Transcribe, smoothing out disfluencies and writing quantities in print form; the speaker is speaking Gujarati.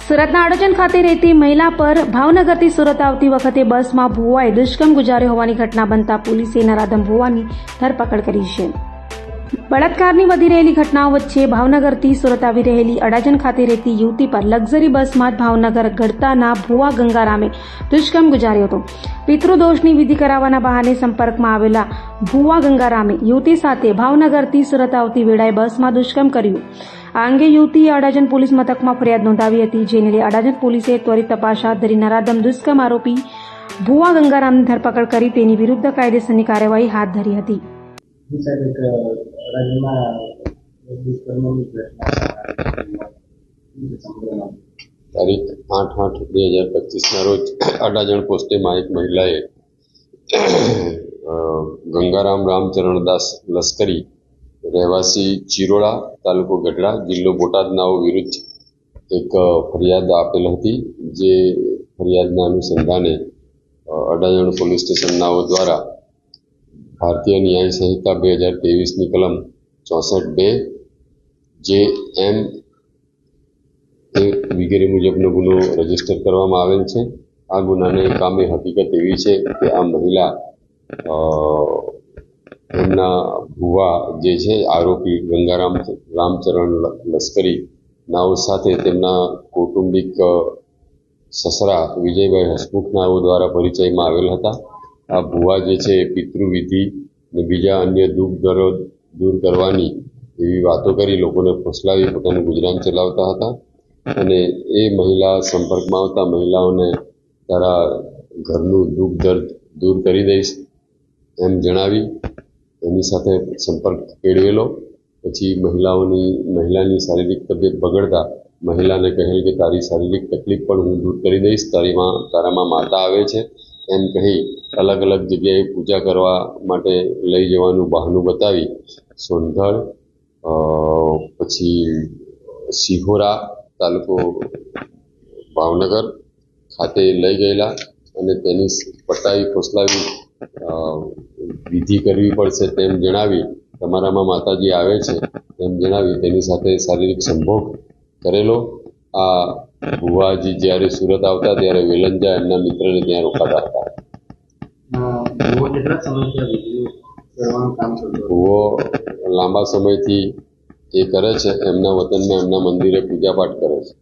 સુરતના અડાજણ ખાતે રહેતી મહિલા પર ભાવનગરથી સુરત આવતી વખતે બસમાં ભુવાએ દુષ્કર્મ ગુજાર્યો હોવાની ઘટના બનતા પોલીસે નરાધમ ભુવાની ધરપકડ કરી છે. બળાત્કારની વધી રહેલી ઘટનાઓ વચ્ચે ભાવનગરથી સુરત આવી રહેલી અડાજણ ખાતે રહેતી યુવતી પર લક્ઝરી બસમાં ભાવનગર ગળતાના ભુવા ગંગારામે દુષ્કર્મ ગુજાર્યો હતો. પિતૃદોષની વિધિ કરાવવાના બહાને સંપર્કમાં આવેલા ભુવા ગંગારામે યુવતી સાથે ભાવનગરથી સુરત આવતી વેળાએ બસમાં દુષ્કર્મ કર્યું. આ અંગે યુવતીએ અડાજણ પોલીસ મથકમાં ફરિયાદ નોંધાવી હતી, જેને લઈ અડાજણ પોલીસે ત્વરિત તપાસ હાથ ધરી નરાધમ દુષ્કર્મ આરોપી ભુવા ગંગારામની ધરપકડ કરી તેની વિરુદ્ધ કાયદેસરની કાર્યવાહી હાથ ધરી હતી. તારીખ 8/8/2025 રોજ અડાજણ પોસ્ટેમાં એક મહિલાએ ગંગારામ રામચરણદાસ લશ્કરી રહેવાસી ચિરોડા, તાલુકો ગઢડા, જિલ્લો બોટાદ નાઓ વિરુદ્ધ એક ફરિયાદ આપેલ હતી. જે ફરિયાદના અનુસંધાને અડાજણ પોલીસ સ્ટેશન નાઓ દ્વારા ભારતીય ન્યાય સંહિતા 2023ની કલમ 64(2) જે એમ વગેરે મુજબનો ગુનો રજીસ્ટર કરવામાં આવેલ છે. આ ગુનાને કામે હકીકત એવી છે કે આ મહિલા એમના ભુવા જે છે આરોપી ગંગારામ રામચરણ લશ્કરી નાઓ સાથે તેમના કૌટુંબિક સસરા વિજયભાઈ હસમુખ નાઓ દ્વારા પરિચયમાં આવેલ હતા. આ ભુવા જે છે પિતૃવિધિ અને બીજા અન્ય દુઃખ દર્દ દૂર કરવાની એવી વાતો કરી લોકોને ફસલાવી પોતાનું ગુજરાન ચલાવતા હતા. અને એ મહિલા સંપર્કમાં આવતા મહિલાઓને તારા ઘરનું દુઃખ દર્દ દૂર કરી દઈશ એમ જણાવી એની સાથે સંપર્ક કેળવેલો. પછી મહિલાની શારીરિક તબિયત બગડતા મહિલાને કહેલ કે તારી શારીરિક તકલીફ પણ હું દૂર કરી દઈશ, તારામાં માતા આવે છે એમ કહી અલગ અલગ જગ્યાએ પૂજા કરવા માટે લઈ જવાનું બહાનું બતાવી સોનગઢ, પછી સિહોરા, તાલુકો ભાવનગર ખાતે લઈ ગયેલા અને તેની પટાવી ફોસલાવી વિધિ કરવી પડશે તેમ જણાવી, તમારામાં માતાજી આવે છે તેમ જણાવી તેની સાથે શારીરિક સંભોગ કરેલો. આ ભુવાજી જ્યારે સુરત આવતા ત્યારે વેલંજા એમના મિત્રને ત્યાં રોકાતા હતા. ભુવો લાંબા સમયથી એ કરે છે, એમના વતનમાં એમના મંદિરે પૂજાપાઠ કરે છે.